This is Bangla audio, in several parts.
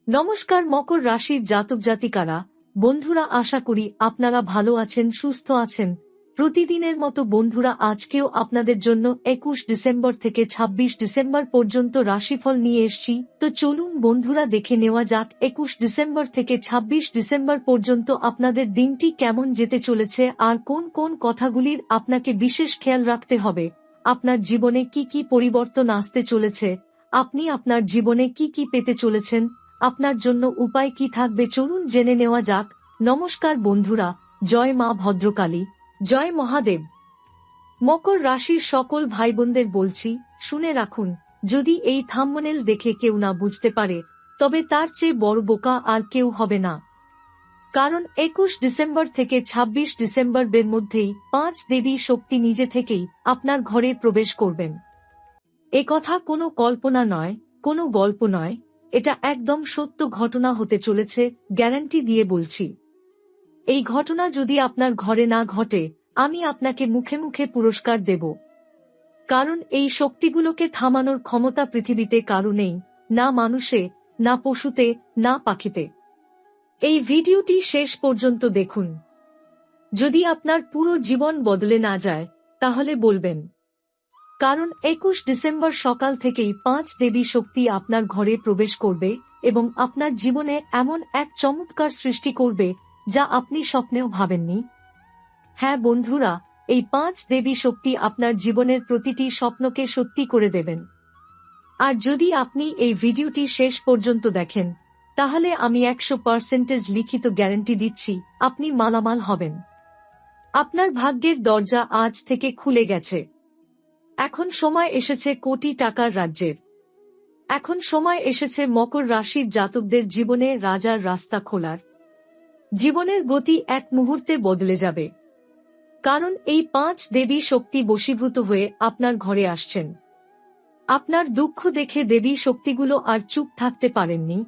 নমস্কার মকর রাশির জাতক জাতিকারা, বন্ধুরা, আশা করি আপনারা ভালো আছেন, সুস্থ আছেন। প্রতিদিনের মতো বন্ধুরা, আজকেও আপনাদের জন্য 21 ডিসেম্বর থেকে 26 ডিসেম্বর পর্যন্ত রাশিফল নিয়ে এসেছি। তো চলুন বন্ধুরা, দেখে নেওয়া যাক 21 ডিসেম্বর থেকে 26 ডিসেম্বর পর্যন্ত আপনাদের দিনটি কেমন যেতে চলেছে আর কোন কোন কথাগুলির আপনাকে বিশেষ খেয়াল রাখতে হবে। আপনার জীবনে কি কি পরিবর্তন আসতে চলেছে, আপনি আপনার জীবনে কি কি পেতে চলেছেন, আপনার জন্য উপায় কি থাকবে, চলুন জেনে নেওয়া যাক। নমস্কার বন্ধুরা, জয় মা ভদ্রকালী, জয় মহাদেব। মকর রাশির সকল ভাই বোনদের বলছি, শুনে রাখুন। যদি এই থাম্বনেল দেখে কেউ না বুঝতে পারে, তবে তার চেয়ে বড় বোকা আর কেউ হবে না। কারণ 21 ডিসেম্বর থেকে 26 ডিসেম্বরের মধ্যেই 5 দেবী শক্তি নিজে থেকেই আপনার ঘরে প্রবেশ করবেন। এ কথা কোনো কল্পনা নয়, কোনো গল্প নয়, এটা একদম সত্য ঘটনা হতে চলেছে, গ্যারান্টি দিয়ে বলছি। এই ঘটনা যদি আপনার ঘরে না ঘটে, আমি আপনাকে মুখে মুখে পুরস্কার দেব। কারণ এই শক্তিগুলোকে থামানোর ক্ষমতা পৃথিবীতে কারো নেই, না মানুষে, না পশুতে, না পাখিতে। এই ভিডিওটি শেষ পর্যন্ত দেখুন। যদি আপনার পুরো জীবন বদলে না যায়, তাহলে বলবেন। কারণ 21 ডিসেম্বর সকাল থেকেই 5 দেবী শক্তি আপনার ঘরে প্রবেশ করবে এবং আপনার জীবনে এমন এক চমৎকার সৃষ্টি করবে যা আপনি স্বপ্নেও ভাবেননি। হ্যাঁ বন্ধুরা, এই 5 দেবী শক্তি আপনার জীবনের প্রতিটি স্বপ্নকে সত্যি করে দেবেন। আর যদি আপনি এই ভিডিওটি শেষ পর্যন্ত দেখেন, তাহলে আমি 100% লিখিত গ্যারান্টি দিচ্ছি, আপনি মালামাল হবেন। আপনার ভাগ্যের দরজা আজ থেকে খুলে গেছে। এখন সময় এসেছে কোটি টাকার রাজ্যের। এখন সময় এসেছে মকর রাশির জাতকদের জীবনে রাজার রাস্তা খোলার। জীবনের গতি এক মুহূর্তে বদলে যাবে। কারণ এই 5 দেবী শক্তি বশীভূত হয়ে আপনার ঘরে আসছেন। আপনার দুঃখ দেখে দেবী শক্তিগুলো আর চুপ থাকতে পারেননি।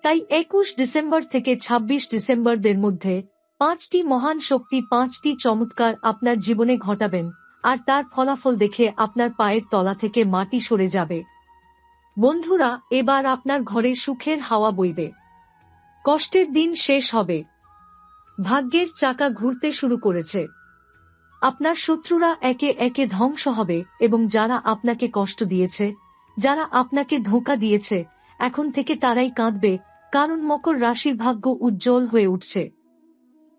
তাই 21 ডিসেম্বর থেকে 26 ডিসেম্বরের মধ্যে 5টি মহান শক্তি 5টি চমৎকার আপনার জীবনে ঘটাবেন, আর তার ফলাফল দেখে আপনার পায়ের তলা থেকে মাটি সরে যাবে। বন্ধুরা, এবার আপনার ঘরে সুখের হাওয়া বইবে। কষ্টের দিন শেষ হবে। ভাগ্যের চাকা ঘুরতে শুরু করেছে। আপনার শত্রুরা একে একে ধ্বংস হবে এবং যারা আপনাকে কষ্ট দিয়েছে, যারা আপনাকে ধোঁকা দিয়েছে, এখন থেকে তারাই কাঁদবে, কারণ মকর রাশির ভাগ্য উজ্জ্বল হয়ে উঠছে।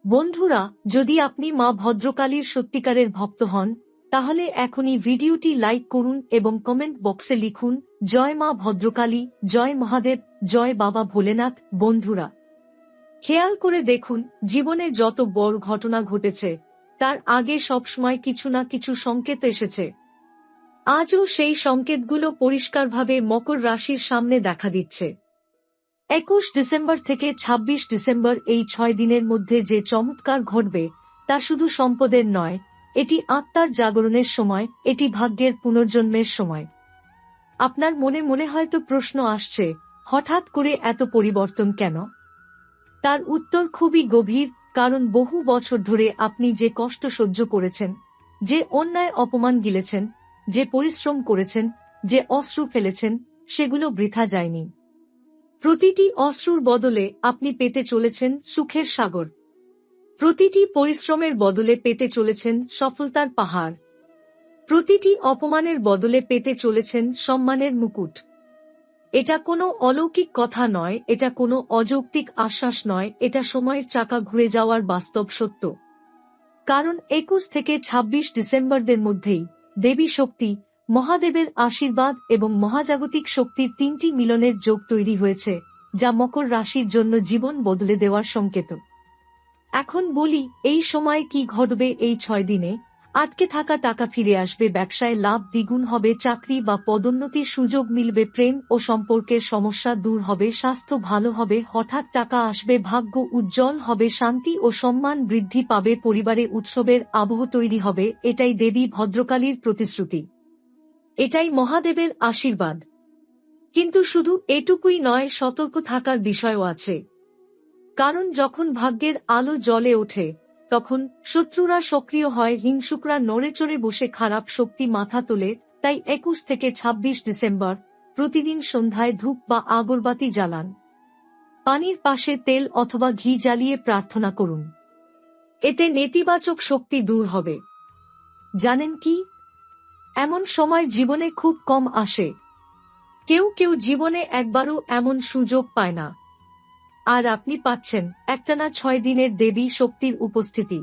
বন্ধুরা, যদি আপনি মা ভদ্রকালীর সত্যিকারের ভক্ত হন, তাহলে এখনই ভিডিওটি লাইক করুন এবং কমেন্ট বক্সে লিখুন, জয় মা ভদ্রকালী, জয় মহাদেব, জয় বাবা ভোলেনাথ। বন্ধুরা, খেয়াল করে দেখুন, জীবনে যত বড় ঘটনা ঘটেছে, তার আগে সবসময় কিছু না কিছু সংকেত এসেছে। আজও সেই সংকেতগুলো পরিষ্কারভাবে মকর রাশির সামনে দেখা দিচ্ছে। 21 ডিসেম্বর থেকে 26 ডিসেম্বর এই 6 দিনের মধ্যে যে চমৎকার ঘটবে, তা শুধু সম্পদের নয়, এটি আত্মার জাগরণের সময়, এটি ভাগ্যের পুনর্জন্মের সময়। আপনার মনে মনে হয়তো প্রশ্ন আসছে, হঠাৎ করে এত পরিবর্তন কেন? তার উত্তর খুবই গভীর, কারণ বহু বছর ধরে আপনি যে কষ্ট সহ্য করেছেন, যে অন্যায় অপমান গিলেছেন, যে পরিশ্রম করেছেন, যে অশ্রু ফেলেছেন, সেগুলো বৃথা যায়নি। প্রতিটি অশ্রুর বদলে আপনি পেতে চলেছেন সুখের সাগর। প্রতিটি পরিশ্রমের বদলে পেতে চলেছেন সফলতার পাহাড়। প্রতিটি অপমানের বদলে পেতে চলেছেন সম্মানের মুকুট। এটা কোনো অলৌকিক কথা নয়, এটা কোনো অযৌক্তিক আশ্বাস নয়, এটা সময়ের চাকা ঘুরে যাওয়ার বাস্তব সত্য। কারণ 21 থেকে 26 ডিসেম্বরের মধ্যেই দেবী শক্তি, মহাদেবের আশীর্বাদ এবং মহাজাগতিক শক্তির 3টি মিলনের যোগ তৈরি হয়েছে, যা মকর রাশির জন্য জীবন বদলে দেওয়ার সংকেত। এখন বলি, এই সময় কি ঘটবে এই 6 দিনে? আটকে থাকা টাকা ফিরে আসবে, ব্যবসায় লাভ দ্বিগুণ হবে, চাকরি বা পদোন্নতির সুযোগ মিলবে, প্রেম ও সম্পর্কের সমস্যা দূর হবে, স্বাস্থ্য ভালো হবে, হঠাৎ টাকা আসবে, ভাগ্য উজ্জ্বল হবে, শান্তি ও সম্মান বৃদ্ধি পাবে, পরিবারে উৎসবের আবহ তৈরি হবে। এটাই দেবী ভদ্রকালীর প্রতিশ্রুতি, এটাই মহাদেবের আশীর্বাদ। কিন্তু শুধু এটুকুই নয়, সতর্ক থাকার বিষয়ও আছে। কারণ যখন ভাগ্যের আলো জ্বলে ওঠে, তখন শত্রুরা সক্রিয় হয়, হিংসুকরা নড়েচড়ে বসে, খারাপ শক্তি মাথা তোলে। তাই 21 থেকে 26 ডিসেম্বর প্রতিদিন সন্ধ্যায় ধূপ বা আগরবাতি জ্বালান। পানির পাশে তেল অথবা ঘি জ্বালিয়ে প্রার্থনা করুন। এতে নেতিবাচক শক্তি দূর হবে। জানেন কি, এমন সময় জীবনে খুব কম আসে। কেউ কেউ জীবনে একবারও এমন সুযোগ পায় না। আর আপনি পাচ্ছেন একটানা 6 দিনের দেবী শক্তির উপস্থিতি।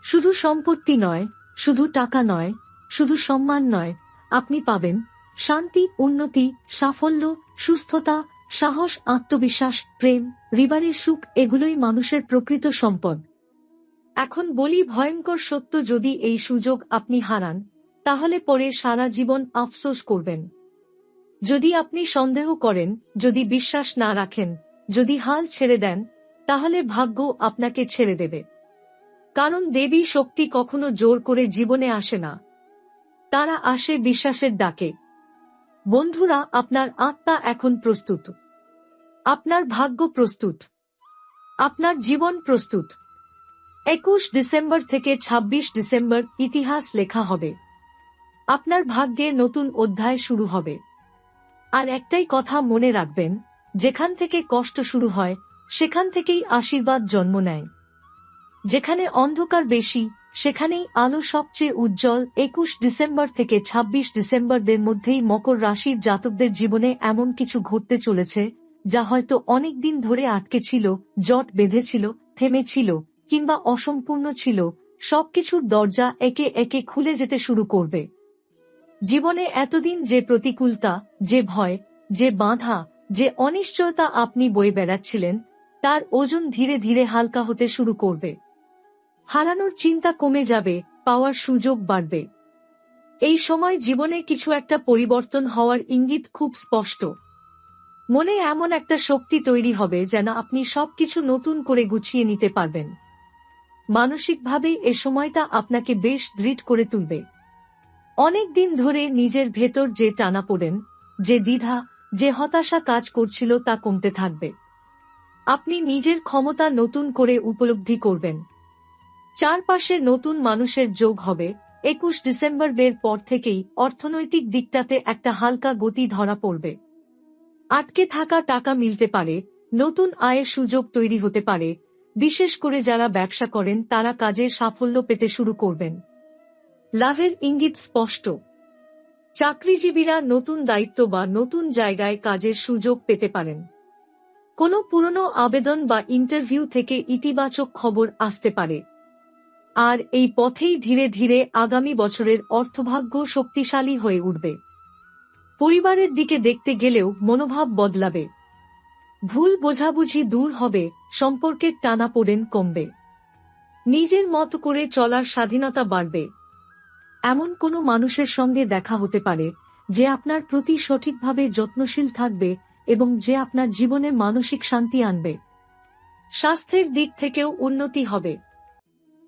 শুধু সম্পত্তি নয়, শুধু টাকা নয়, শুধু সম্মান নয়, আপনি পাবেন শান্তি, উন্নতি, সাফল্য, সুস্থতা, সাহস, আত্মবিশ্বাস, প্রেম, হৃদয়ের সুখ। এগুলোই মানুষের প্রকৃত সম্পদ। এখন বলি ভয়ঙ্কর সত্য, যদি এই সুযোগ আপনি হারান, তাহলে পরে সারা জীবন আফসোস করবেন। যদি আপনি সন্দেহ করেন, যদি বিশ্বাস না রাখেন, যদি হাল ছেড়ে দেন, তাহলে ভাগ্য আপনাকে ছেড়ে দেবে। কারণ দেবী শক্তি কখনো জোর করে জীবনে আসে না, তারা আসে বিশ্বাসের ডাকে। বন্ধুরা, আপনার আত্মা এখন প্রস্তুত, আপনার ভাগ্য প্রস্তুত, আপনার জীবন প্রস্তুত। 21 ডিসেম্বর থেকে 26 ডিসেম্বর ইতিহাস লেখা হবে। আপনার ভাগ্যের নতুন অধ্যায় শুরু হবে। আর একটাই কথা মনে রাখবেন, যেখান থেকে কষ্ট শুরু হয়, সেখান থেকেই আশীর্বাদ জন্ম নেয়। যেখানে অন্ধকার বেশি, সেখানেই আলো সবচেয়ে উজ্জ্বল। 21 ডিসেম্বর থেকে 26 ডিসেম্বরের মধ্যেই মকর রাশির জাতকদের জীবনে এমন কিছু ঘটতে চলেছে, যা হয়তো অনেক দিন ধরে আটকে ছিল, জট বেঁধেছিল, থেমেছিল, কিংবা অসম্পূর্ণ ছিল। সবকিছুর দরজা একে একে খুলে যেতে শুরু করবে। জীবনে এতদিন যে প্রতিকূলতা, যে ভয়, যে বাধা, যে অনিশ্চয়তা আপনি বয়ে বেড়াচ্ছিলেন, তার ওজন ধীরে ধীরে হালকা হতে শুরু করবে। হারানোর চিন্তা কমে যাবে, পাওয়ার সুযোগ বাড়বে। এই সময় জীবনে কিছু একটা পরিবর্তন হওয়ার ইঙ্গিত খুব স্পষ্ট। মনে এমন একটা শক্তি তৈরি হবে যেন আপনি সবকিছু নতুন করে গুছিয়ে নিতে পারবেন। মানসিকভাবে এ সময়টা আপনাকে বেশ দৃঢ় করে তুলবে। অনেক দিন ধরে নিজের ভেতর যে টানাপোড়েন, যে দ্বিধা, যে হতাশা কাজ করছিল, তা কমতে থাকবে। আপনি নিজের ক্ষমতা নতুন করে উপলব্ধি করবেন। চারপাশে নতুন মানুষের যোগ হবে। 21 ডিসেম্বরের পর থেকেই অর্থনৈতিক দিকটাতে একটা হালকা গতি ধরা পড়বে। আটকে থাকা টাকা মিলতে পারে, নতুন আয়ের সুযোগ তৈরি হতে পারে। বিশেষ করে যারা ব্যবসা করেন, তারা কাজে সাফল্য পেতে শুরু করবেন। লাভের ইঙ্গিত স্পষ্ট। চাকরিজীবীরা নতুন দায়িত্ব বা নতুন জায়গায় কাজের সুযোগ পেতে পারেন। কোনো পুরনো আবেদন বা ইন্টারভিউ থেকে ইতিবাচক খবর আসতে পারে। আর এই পথেই ধীরে ধীরে আগামী বছরের অর্থভাগ্য শক্তিশালী হয়ে উঠবে। পরিবারের দিকে দেখতে গেলেও মনোভাব বদলাবে। ভুল বোঝাবুঝি দূর হবে, সম্পর্কের টানাপোড়েন কমবে। নিজের মতো করে চলার স্বাধীনতা বাড়বে। এমন কোনো মানুষের সঙ্গে দেখা হতে পারে, যে আপনার প্রতি সঠিকভাবে যত্নশীল থাকবে এবং যে আপনার জীবনে মানসিক শান্তি আনবে। স্বাস্থ্যের দিক থেকেও উন্নতি হবে।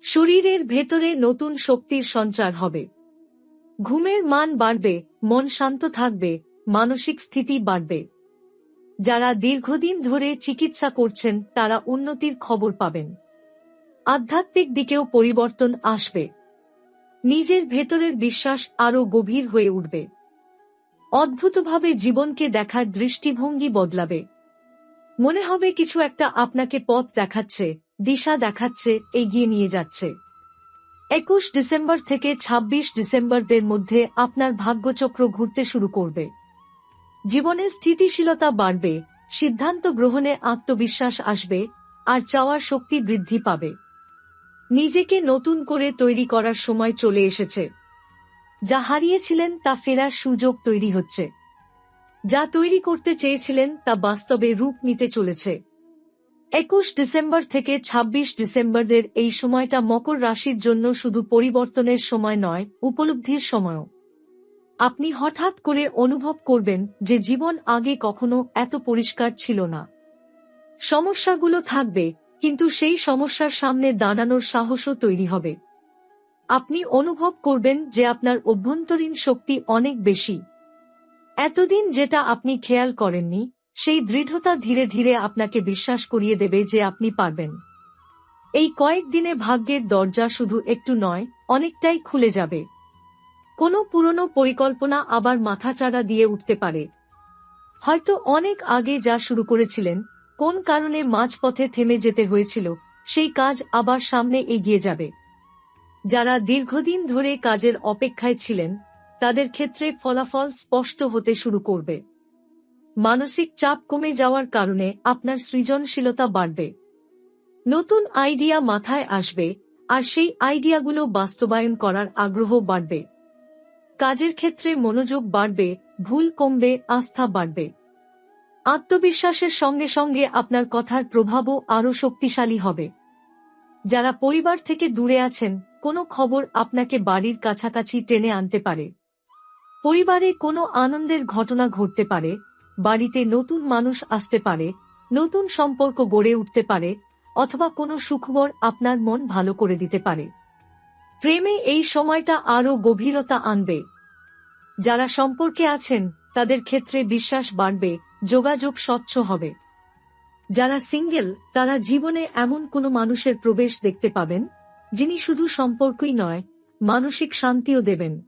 শরীরের ভেতরে নতুন শক্তির সঞ্চার হবে। ঘুমের মান বাড়বে, মন শান্ত থাকবে, মানসিক স্থিতি বাড়বে। যারা দীর্ঘদিন ধরে চিকিৎসা করছেন, তারা উন্নতির খবর পাবেন। আধ্যাত্মিক দিকেও পরিবর্তন আসবে। নিজের ভেতরের বিশ্বাস আরও গভীর হয়ে উঠবে। অদ্ভুতভাবে জীবনকে দেখার দৃষ্টিভঙ্গি বদলাবে। মনে হবে কিছু একটা আপনাকে পথ দেখাচ্ছে, দিশা দেখাচ্ছে, এগিয়ে নিয়ে যাচ্ছে। 21 ডিসেম্বর থেকে 26 ডিসেম্বরের মধ্যে আপনার ভাগ্যচক্র ঘুরতে শুরু করবে। জীবনে স্থিতিশীলতা বাড়বে, সিদ্ধান্ত গ্রহণে আত্মবিশ্বাস আসবে, আর চাওয়ার শক্তি বৃদ্ধি পাবে। নিজেকে নতুন করে তৈরি করার সময় চলে এসেছে। যা হারিয়েছিলেন তা ফেরার সুযোগ তৈরি হচ্ছে। যা তৈরি করতে চেয়েছিলেন তা বাস্তবে রূপ নিতে চলেছে। 21 ডিসেম্বর থেকে 26 ডিসেম্বরের এই সময়টা মকর রাশির জন্য শুধু পরিবর্তনের সময় নয়, উপলব্ধির সময়ও। আপনি হঠাৎ করে অনুভব করবেন যে জীবন আগে কখনো এত পরিষ্কার ছিল না। সমস্যাগুলো থাকবে, কিন্তু সেই সমস্যার সামনে দাঁড়ানোর সাহসও তৈরি হবে। আপনি অনুভব করবেন যে আপনার অভ্যন্তরীণ শক্তি অনেক বেশি। এতদিন যেটা আপনি খেয়াল করেননি, সেই দৃঢ়তা ধীরে ধীরে আপনাকে বিশ্বাস করিয়ে দেবে যে আপনি পারবেন। এই কয়েকদিনে ভাগ্যের দরজা শুধু একটু নয়, অনেকটাই খুলে যাবে। কোনো পুরনো পরিকল্পনা আবার মাথাচাড়া দিয়ে উঠতে পারে। হয়তো অনেক আগে যা শুরু করেছিলেন, কোন কারণে মাঝপথে থেমে যেতে হয়েছিল সেই কাজ আবার সামনে এগিয়ে যাবে। যারা দীর্ঘদিন ধরে কাজের অপেক্ষায় ছিলেন তাদের ক্ষেত্রে ফলাফল স্পষ্ট হতে শুরু করবে। মানসিক চাপ কমে যাওয়ার কারণে আপনার সৃজনশীলতা বাড়বে। নতুন আইডিয়া মাথায় আসবে আর সেই আইডিয়াগুলো বাস্তবায়ন করার আগ্রহ বাড়বে। কাজের ক্ষেত্রে মনোযোগ বাড়বে, ভুল কমবে, আস্থা বাড়বে। আত্মবিশ্বাসের সঙ্গে সঙ্গে আপনার কথার প্রভাবও আরও শক্তিশালী হবে। যারা পরিবার থেকে দূরে আছেন, কোনো খবর আপনাকে বাড়ির কাছাকাছি টেনে আনতে পারে। পরিবারে কোনো আনন্দের ঘটনা ঘটতে পারে, বাড়িতে নতুন মানুষ আসতে পারে, নতুন সম্পর্ক গড়ে উঠতে পারে, অথবা কোনো সুখবর আপনার মন ভালো করে দিতে পারে। প্রেমে এই সময়টা আরও গভীরতা আনবে। যারা সম্পর্কে আছেন তাদের ক্ষেত্রে বিশ্বাস বাড়বে, যোগাযোগ স্বচ্ছ হবে। যারা সিঙ্গেল তারা জীবনে এমন কোনো মানুষের প্রবেশ দেখতে পাবেন যিনি শুধু সম্পর্কই নয়, মানসিক শান্তিও দেবেন।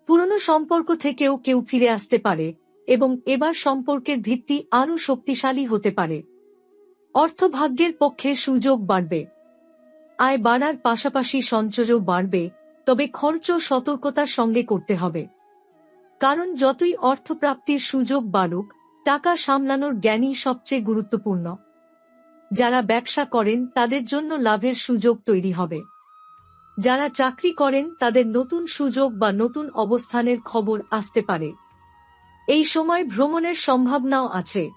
পুরনো সম্পর্ক থেকেও কেউ ফিরে আসতে পারে এবং এবার সম্পর্কের ভিত্তি আরও শক্তিশালী হতে পারে। অর্থভাগ্যের পক্ষে সুযোগ বাড়বে। আয় বাড়ার পাশাপাশি সঞ্চয়ও বাড়বে, তবে খরচ সতর্কতার সঙ্গে করতে হবে। কারণ যতই অর্থপ্রাপ্তির সুযোগ বাড়ুক, টাকা সামলানোর জ্ঞানই সবচেয়ে গুরুত্বপূর্ণ। যারা ব্যবসা করেন তাদের জন্য লাভের সুযোগ তৈরি হবে। যারা চাকরি করেন তাদের নতুন সুযোগ বা নতুন অবস্থানের খবর আসতে পারে। এই সময় ভ্রমণের সম্ভাবনাও আছে।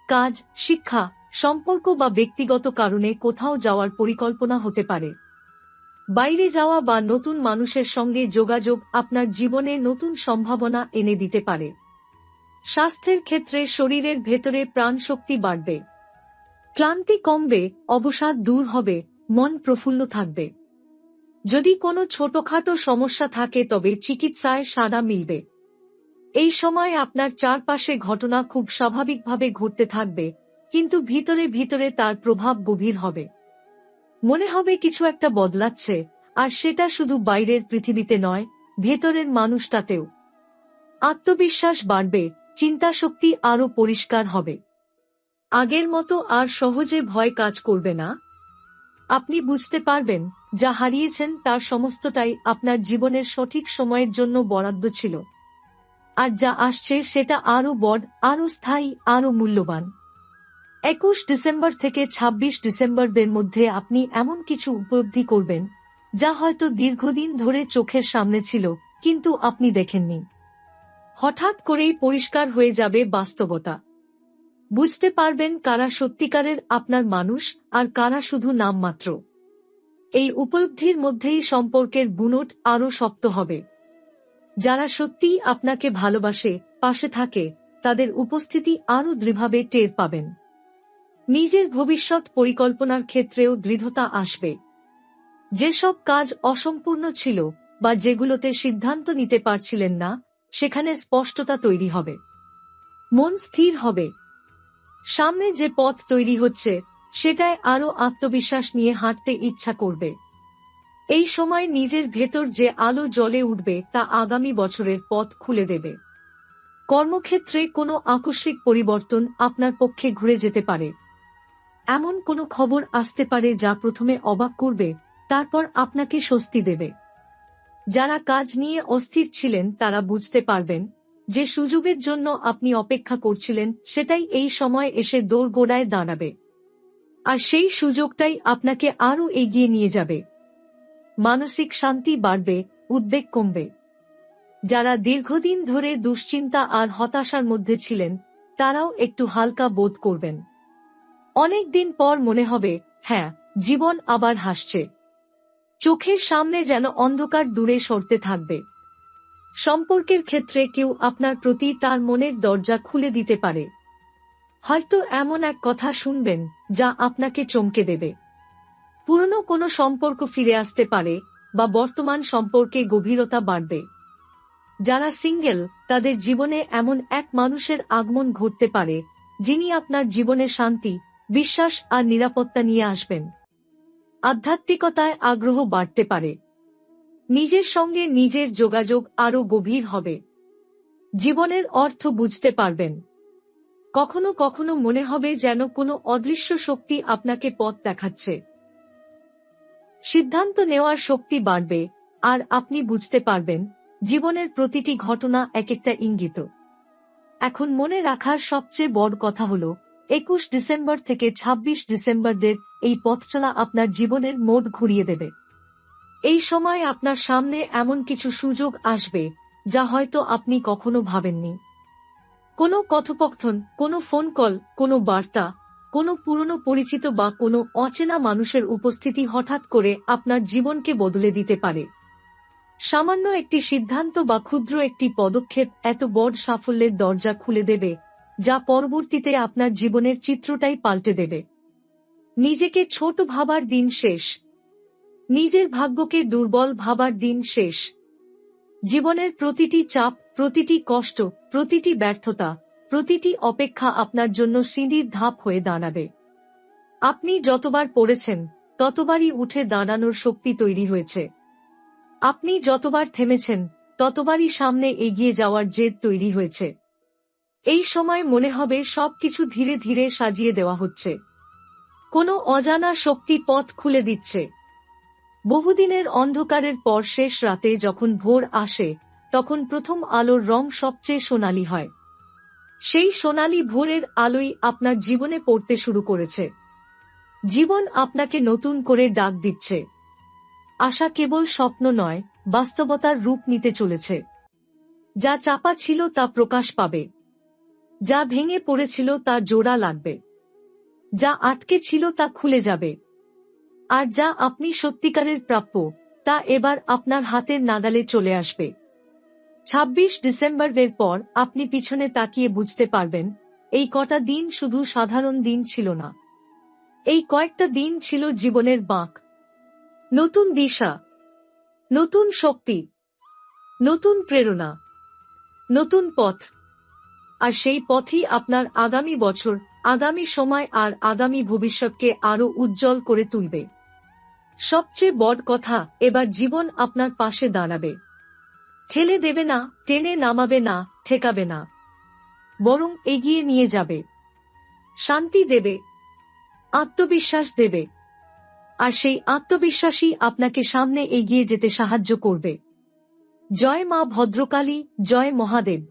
কাজ, শিক্ষা, সম্পর্ক বা ব্যক্তিগত কারণে কোথাও যাওয়ার পরিকল্পনা হতে পারে। বাইরে যাওয়া বা নতুন মানুষের সঙ্গে যোগাযোগ আপনার জীবনে নতুন সম্ভাবনা এনে দিতে পারে। স্বাস্থ্যের ক্ষেত্রে শরীরের ভেতরে প্রাণশক্তি বাড়বে। ক্লান্তি কমবে, অবসাদ দূর হবে, মন প্রফুল্ল থাকবে। যদি কোনো ছোটখাটো সমস্যা থাকে তবে চিকিৎসায় সাড়া মিলবে। এই সময় আপনার চারপাশে ঘটনা খুব স্বাভাবিকভাবে ঘটতে থাকবে, কিন্তু ভিতরে ভিতরে তার প্রভাব গভীর হবে। মনে হবে কিছু একটা বদলাচ্ছে, আর সেটা শুধু বাইরের পৃথিবীতে নয়, ভেতরের মানুষটাতেও। আত্মবিশ্বাস বাড়বে, চিন্তাশক্তি আরও পরিষ্কার হবে। আগের মতো আর সহজে ভয় কাজ করবে না। আপনি বুঝতে পারবেন যা হারিয়েছেন তার সমস্তটাই আপনার জীবনের সঠিক সময়ের জন্য বরাদ্দ ছিল। আর যা আসছে সেটা আরও বড়, আরও স্থায়ী, আরও মূল্যবান। 21 ডিসেম্বর থেকে 26 ডিসেম্বরের মধ্যে আপনি এমন কিছু উপলব্ধি করবেন যা হয়তো দীর্ঘদিন ধরে চোখের সামনে ছিল কিন্তু আপনি দেখেননি। হঠাৎ করেই পরিষ্কার হয়ে যাবে বাস্তবতা। বুঝতে পারবেন কারা সত্যিকারের আপনার মানুষ আর কারা শুধু নামমাত্র। এই উপলব্ধির মধ্যেই সম্পর্কের বুনট আরও শক্ত হবে। যারা সত্যিই আপনাকে ভালোবাসে, পাশে থাকে, তাদের উপস্থিতি আরও দৃঢ়ভাবে টের পাবেন। নিজের ভবিষ্যৎ পরিকল্পনার ক্ষেত্রেও দৃঢ়তা আসবে। যেসব কাজ অসম্পূর্ণ ছিল বা যেগুলোতে সিদ্ধান্ত নিতে পারছিলেন না, সেখানে স্পষ্টতা তৈরি হবে। মন স্থির হবে। সামনে যে পথ তৈরি হচ্ছে সেটায় আরও আত্মবিশ্বাস নিয়ে হাঁটতে ইচ্ছা করবে। এই সময় নিজের ভেতর যে আলো জ্বলে উঠবে তা আগামী বছরের পথ খুলে দেবে। কর্মক্ষেত্রে কোনো আকস্মিক পরিবর্তন আপনার পক্ষে ঘুরে যেতে পারে। এমন কোনো খবর আসতে পারে যা প্রথমে অবাক করবে, তারপর আপনাকে স্বস্তি দেবে। যারা কাজ নিয়ে অস্থির ছিলেন তারা বুঝতে পারবেন যে সুযোগের জন্য আপনি অপেক্ষা করছিলেন সেটাই এই সময় এসে দোরগোড়ায় দাঁড়াবে। আর সেই সুযোগটাই আপনাকে আরও এগিয়ে নিয়ে যাবে। মানসিক শান্তি বাড়বে, উদ্বেগ কমবে। যারা দীর্ঘদিন ধরে দুশ্চিন্তা আর হতাশার মধ্যে ছিলেন তারাও একটু হালকা বোধ করবেন। অনেক দিন পর মনে হবে, হ্যাঁ, জীবন আবার হাসছে। চোখের সামনে যেন অন্ধকার দূরে সরতে থাকবে। সম্পর্কের ক্ষেত্রে কেউ আপনার প্রতি তার মনের দরজা খুলে দিতে পারে। হয়তো এমন এক কথা শুনবেন যা আপনাকে চমকে দেবে। পুরনো কোনো সম্পর্ক ফিরে আসতে পারে বা বর্তমান সম্পর্কে গভীরতা বাড়বে। যারা সিঙ্গেল তাদের জীবনে এমন এক মানুষের আগমন ঘটতে পারে যিনি আপনার জীবনে শান্তি, বিশ্বাস আর নিরাপত্তা নিয়ে আসবেন। আধ্যাত্মিকতায় আগ্রহ বাড়তে পারে। নিজের সঙ্গে নিজের যোগাযোগ আরও গভীর হবে। জীবনের অর্থ বুঝতে পারবেন। কখনো কখনো মনে হবে যেন কোনো অদৃশ্য শক্তি আপনাকে পথ দেখাচ্ছে। সিদ্ধান্ত নেওয়ার শক্তি বাড়বে, আর আপনি বুঝতে পারবেন জীবনের প্রতিটি ঘটনা এক একটা ইঙ্গিত। এখন মনে রাখার সবচেয়ে বড় কথা হল 21 ডিসেম্বর থেকে 26 ডিসেম্বরদের এই পথচলা আপনার জীবনের মোড় ঘুরিয়ে দেবে। এই সময় আপনার সামনে এমন কিছু সুযোগ আসবে যা হয়তো আপনি কখনো ভাবেননি। কোনো কথোপকথন, কোনো ফোন কল, কোনো বার্তা, কোনো পুরনো পরিচিত বা কোনো অচেনা মানুষের উপস্থিতি হঠাৎ করে আপনার জীবনকে বদলে দিতে পারে। সামান্য একটি সিদ্ধান্ত বা ক্ষুদ্র একটি পদক্ষেপ এত বড় সাফল্যের দরজা খুলে দেবে যা পরবর্তীতে আপনার জীবনের চিত্রটাই পাল্টে দেবে। নিজেকে ছোট ভাবার দিন শেষ। নিজের ভাগ্যকে দুর্বল ভাবার দিন শেষ। জীবনের প্রতিটি চাপ, প্রতিটি কষ্ট, প্রতিটি ব্যর্থতা, প্রতিটি অপেক্ষা আপনার জন্য সিঁড়ির ধাপ হয়ে দাঁড়াবে। আপনি যতবার পড়েছেন ততবারই উঠে দাঁড়ানোর শক্তি তৈরি হয়েছে। আপনি যতবার থেমেছেন ততবারই সামনে এগিয়ে যাওয়ার জেদ তৈরি হয়েছে। এই সময় মনে হবে সবকিছু ধীরে ধীরে সাজিয়ে দেওয়া হচ্ছে। কোনো অজানা শক্তি পথ খুলে দিচ্ছে। বহুদিনের অন্ধকারের পর শেষ রাতে যখন ভোর আসে, তখন প্রথম আলোর রং সবচেয়ে সোনালী হয়। সেই সোনালী ভোরের আলোই আপনার জীবনে পড়তে শুরু করেছে। জীবন আপনাকে নতুন করে ডাক দিচ্ছে। আশা কেবল স্বপ্ন নয়, বাস্তবতার রূপ নিতে চলেছে। যা চাপা ছিল তা প্রকাশ পাবে। যা ভেঙে পড়েছিল তা জোড়া লাগবে। যা আটকে ছিল তা খুলে যাবে। আর যা আপনি সত্যিকারের প্রাপ্য তা এবার আপনার হাতের নাগালে চলে আসবে। 26 ডিসেম্বরের পর আপনি পিছনে তাকিয়ে বুঝতে পারবেন এই কটা দিন শুধু সাধারণ দিন ছিল না। এই কয়েকটা দিন ছিল জীবনের বাঁক। নতুন দিশা, নতুন শক্তি, নতুন প্রেরণা, নতুন পথ। আর সেই পথই আপনার আগামী বছর, আগামী সময় আর আগামী ভবিষ্যৎকে আরো উজ্জ্বল করে তুলবে। সবচেয়ে বড় কথা, এবার জীবন আপনার পাশে দাঁড়াবে। ঠেলে দেবে না, টেনে নামাবে না, ঠেকাবে না, বরং এগিয়ে নিয়ে যাবে। শান্তি দেবে, আত্মবিশ্বাস দেবে। আর সেই আত্মবিশ্বাসই আপনাকে সামনে এগিয়ে যেতে সাহায্য করবে। জয় মা ভদ্রকালী, জয় মহাদেব।